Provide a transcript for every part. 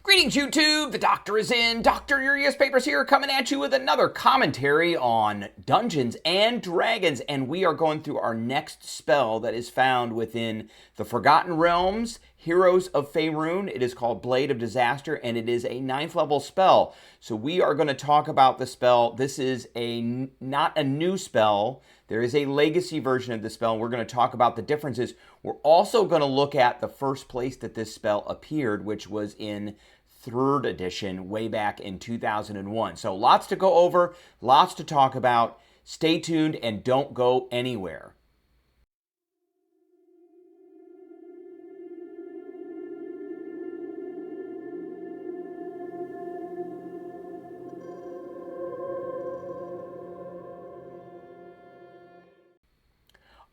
Greetings, YouTube! The Doctor is in. Dr. Urias Papers here, coming at you with another commentary on Dungeons and Dragons. And we are going through our next spell that is found within the Forgotten Realms, Heroes of Faerun. It is called Blade of Disaster, and it is a 9th level spell. So we are going to talk about the spell. This is not a new spell. There is a legacy version of the spell. We're going to talk about the differences. We're also going to look at the first place that this spell appeared, which was in 3rd edition way back in 2001. So lots to go over, lots to talk about. Stay tuned and don't go anywhere.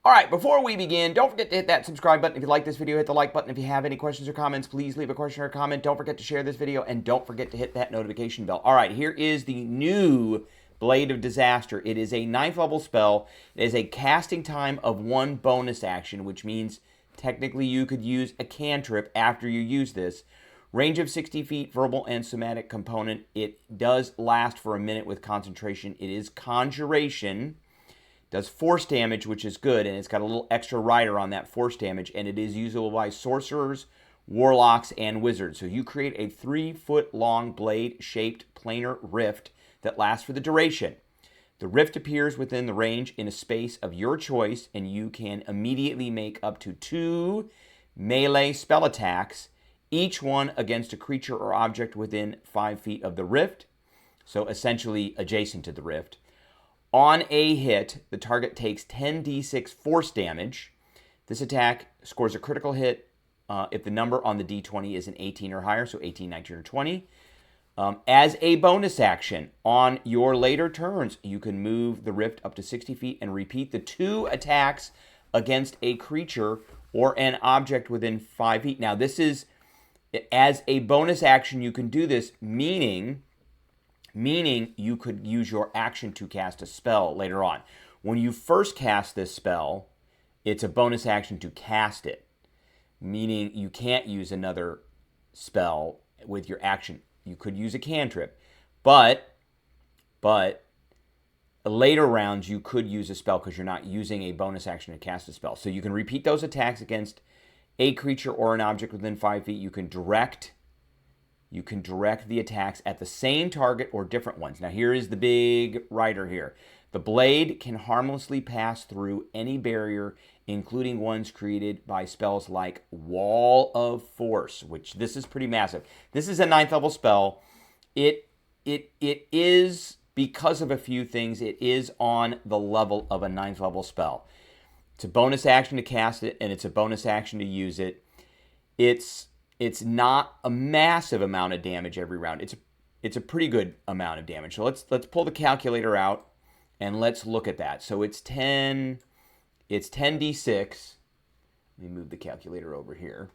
All right, before we begin, don't forget to hit that subscribe button. If you like this video, hit the like button. If you have any questions or comments, please leave a question or comment. Don't forget to share this video, and don't forget to hit that notification bell. All right, here is the new Blade of Disaster. It is a 9th level spell. It is a casting time of 1 bonus action, which means technically you could use a cantrip after you use this. Range of 60 feet, verbal and somatic component. It does last for a minute with concentration. It is conjuration. Does force damage, which is good, and it's got a little extra rider on that force damage, and it is usable by sorcerers, warlocks, and wizards. So you create a 3-foot-long blade-shaped planar rift that lasts for the duration. The rift appears within the range in a space of your choice, and you can immediately make up to 2 melee spell attacks, each one against a creature or object within 5 feet of the rift, so essentially adjacent to the rift. On a hit, the target takes 10d6 force damage. This attack scores a critical hit if the number on the d20 is an 18 or higher, so 18, 19, or 20. As a bonus action, on your later turns, you can move the rift up to 60 feet and repeat the 2 attacks against a creature or an object within 5 feet. Now, this is, as a bonus action, you can do this, meaning you could use your action to cast a spell later on. When you first cast this spell, it's a bonus action to cast it, meaning you can't use another spell with your action. You could use a cantrip, but later rounds you could use a spell because you're not using a bonus action to cast a spell. So you can repeat those attacks against a creature or an object within 5 feet. You can direct the attacks at the same target or different ones. Now, here is the big rider here. The blade can harmlessly pass through any barrier, including ones created by spells like Wall of Force, which this is pretty massive. This is a 9th level spell. It is, because of a few things, it is on the level of a 9th level spell. It's a bonus action to cast it, and it's a bonus action to use it. It's not a massive amount of damage every round. It's a pretty good amount of damage. So let's pull the calculator out and let's look at that. So it's 10d6. Let me move the calculator over here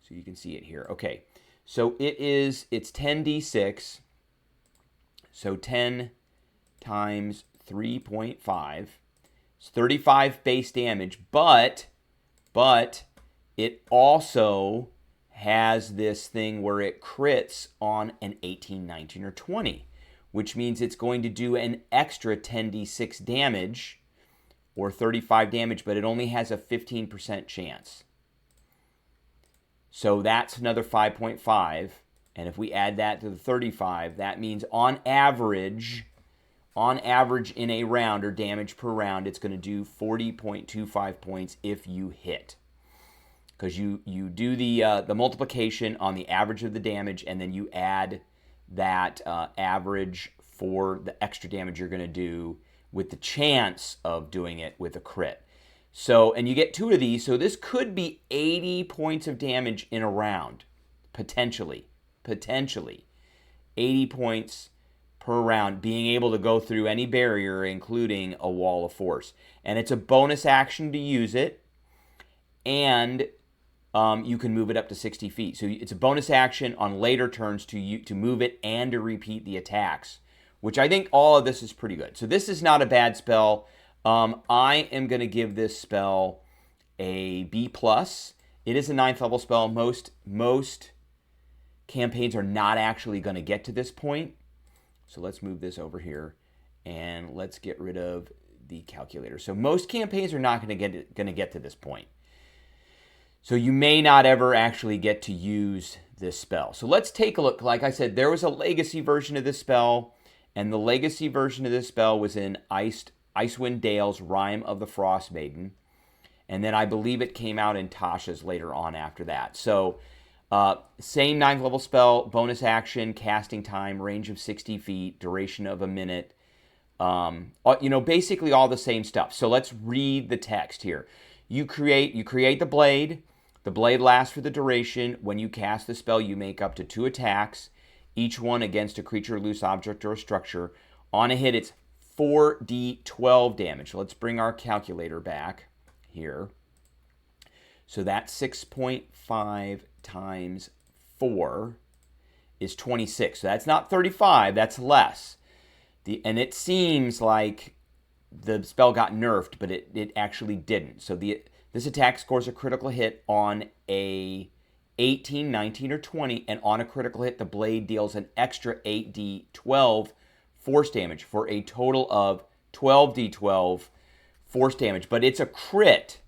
so you can see it here. Okay. So it's 10d6. So 10 times 3.5. It's 35 base damage, but it also has this thing where it crits on an 18, 19, or 20, which means it's going to do an extra 10d6 damage or 35 damage, but it only has a 15% chance. So that's another 5.5, and if we add that to the 35, that means on average in a round, or damage per round, it's going to do 40.25 points if you hit. Because you do the multiplication on the average of the damage, and then you add that average for the extra damage you're going to do with the chance of doing it with a crit. So, and you get 2 of these, so this could be 80 points of damage in a round, potentially. 80 points per round, being able to go through any barrier, including a Wall of Force. And it's a bonus action to use it, and you can move it up to 60 feet. So it's a bonus action on later turns to move it and to repeat the attacks, which I think all of this is pretty good. So this is not a bad spell. I am going to give this spell a B+. It is a 9th level spell. Most campaigns are not actually going to get to this point. So let's move this over here and let's get rid of the calculator. So most campaigns are not going to get to this point. So you may not ever actually get to use this spell. So let's take a look. Like I said, there was a legacy version of this spell, and the legacy version of this spell was in Icewind Dale's Rime of the Frost Maiden. And then I believe it came out in Tasha's later on after that. So same 9th level spell, bonus action, casting time, range of 60 feet, duration of a minute. Basically all the same stuff. So let's read the text here. You create the blade. The blade lasts for the duration. When you cast the spell, you make up to 2 attacks, each one against a creature, loose object, or a structure. On a hit, it's 4d12 damage. Let's bring our calculator back here. So that's 6.5 times 4 is 26. So that's not 35, that's less. And it seems like the spell got nerfed, but it actually didn't. So this attack scores a critical hit on a 18, 19, or 20, and on a critical hit, the blade deals an extra 8d12 force damage for a total of 12d12 force damage. But it's a crit.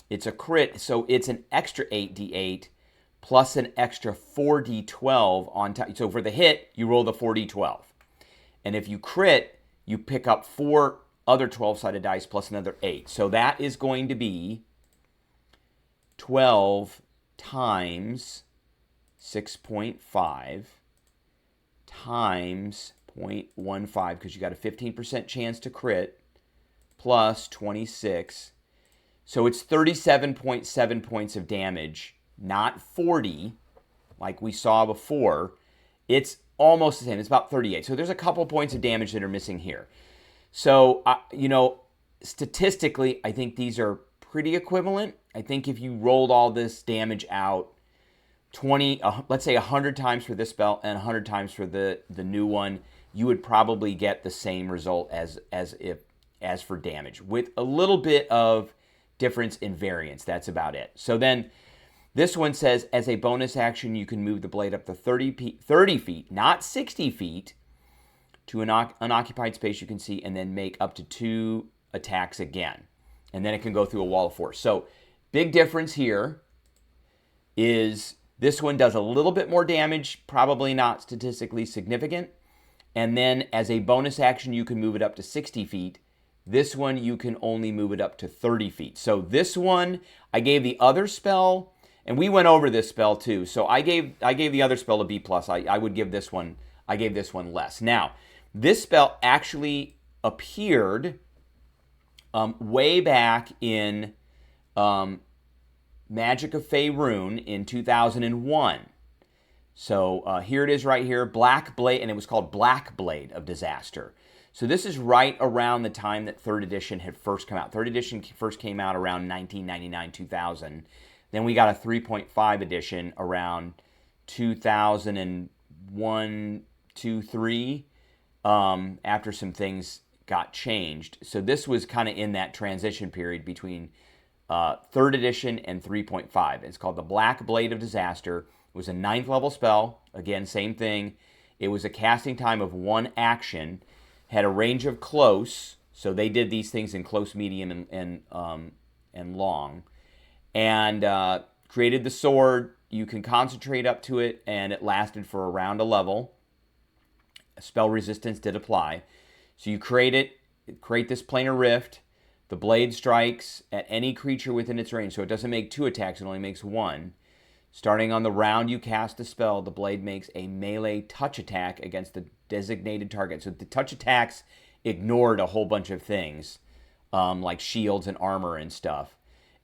It's a crit, so it's an extra 8d8 plus an extra 4d12 on top. So for the hit, you roll the 4d12. And if you crit, you pick up 4 other 12-sided dice plus another 8. So that is going to be 12 times 6.5 times 0.15, because you got a 15% chance to crit, plus 26. So it's 37.7 points of damage, not 40 like we saw before. It's almost the same. It's about 38. So there's a couple points of damage that are missing here. So, statistically, I think these are pretty equivalent. I think if you rolled all this damage out, let's say 100 times for this spell and 100 times for the new one, you would probably get the same result as for damage, with a little bit of difference in variance. That's about it. So then this one says, as a bonus action, you can move the blade up to 30 feet, not 60 feet, to an unoccupied space you can see, and then make up to 2 attacks again. And then it can go through a wall of force. So big difference here is this one does a little bit more damage, probably not statistically significant. And then as a bonus action, you can move it up to 60 feet. This one, you can only move it up to 30 feet. So this one, I gave the other spell, and we went over this spell too. So I gave the other spell a B+. I would give this one, I gave this one less. Now, this spell actually appeared way back in Magic of Faerun in 2001. So here it is right here, Black Blade, and it was called Black Blade of Disaster. So this is right around the time that 3rd edition had first come out. 3rd edition first came out around 1999, 2000. Then we got a 3.5 edition around 2001, 2, 3, after some things got changed. So this was kind of in that transition period between 3rd edition and 3.5. It's called the Black Blade of Disaster. It was a 9th level spell. Again, same thing. It was a casting time of 1 action. Had a range of close. So they did these things in close, medium, and long. And created the sword. You can concentrate up to it, and it lasted for around a level. Spell resistance did apply. So you create this planar rift. The blade strikes at any creature within its range. So it doesn't make 2 attacks, it only makes 1. Starting on the round you cast the spell, the blade makes a melee touch attack against the designated target. So the touch attacks ignored a whole bunch of things, like shields and armor and stuff.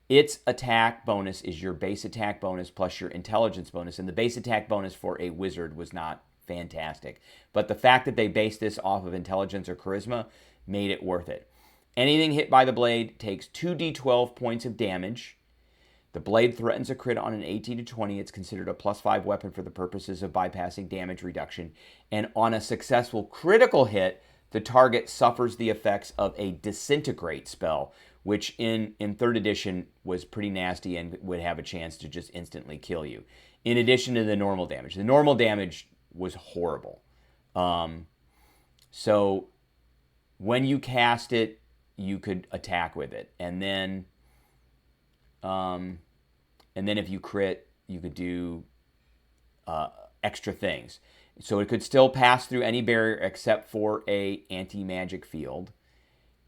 Its attack bonus is your base attack bonus plus your intelligence bonus. And the base attack bonus for a wizard was not fantastic. But the fact that they based this off of intelligence or charisma made it worth it. Anything hit by the blade takes 2d12 points of damage. The blade threatens a crit on an 18 to 20. It's considered a +5 weapon for the purposes of bypassing damage reduction. And on a successful critical hit, the target suffers the effects of a disintegrate spell, which in 3rd edition was pretty nasty and would have a chance to just instantly kill you. in addition to the normal damage. The normal damage was horrible. So when you cast it, you could attack with it, and then if you crit, you could do extra things. So it could still pass through any barrier except for a anti-magic field,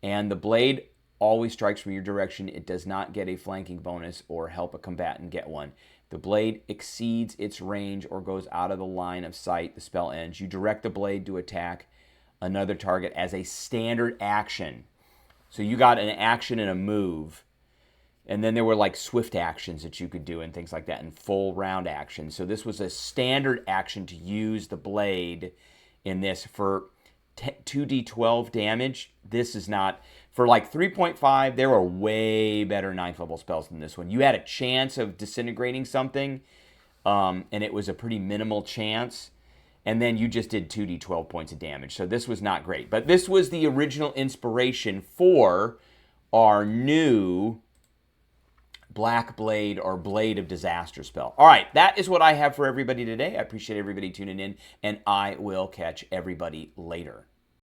and the blade always strikes from your direction. It does not get a flanking bonus or help a combatant get one. The blade exceeds its range or goes out of the line of sight. The spell ends. You direct the blade to attack another target as a standard action. So you got an action and a move. And then there were like swift actions that you could do and things like that, and full round actions. So this was a standard action to use the blade in this for 2d12 damage. This is not... For like 3.5, there were way better 9th level spells than this one. You had a chance of disintegrating something, and it was a pretty minimal chance. And then you just did 2d12 points of damage. So this was not great. But this was the original inspiration for our new Black Blade or Blade of Disaster spell. All right, that is what I have for everybody today. I appreciate everybody tuning in, and I will catch everybody later.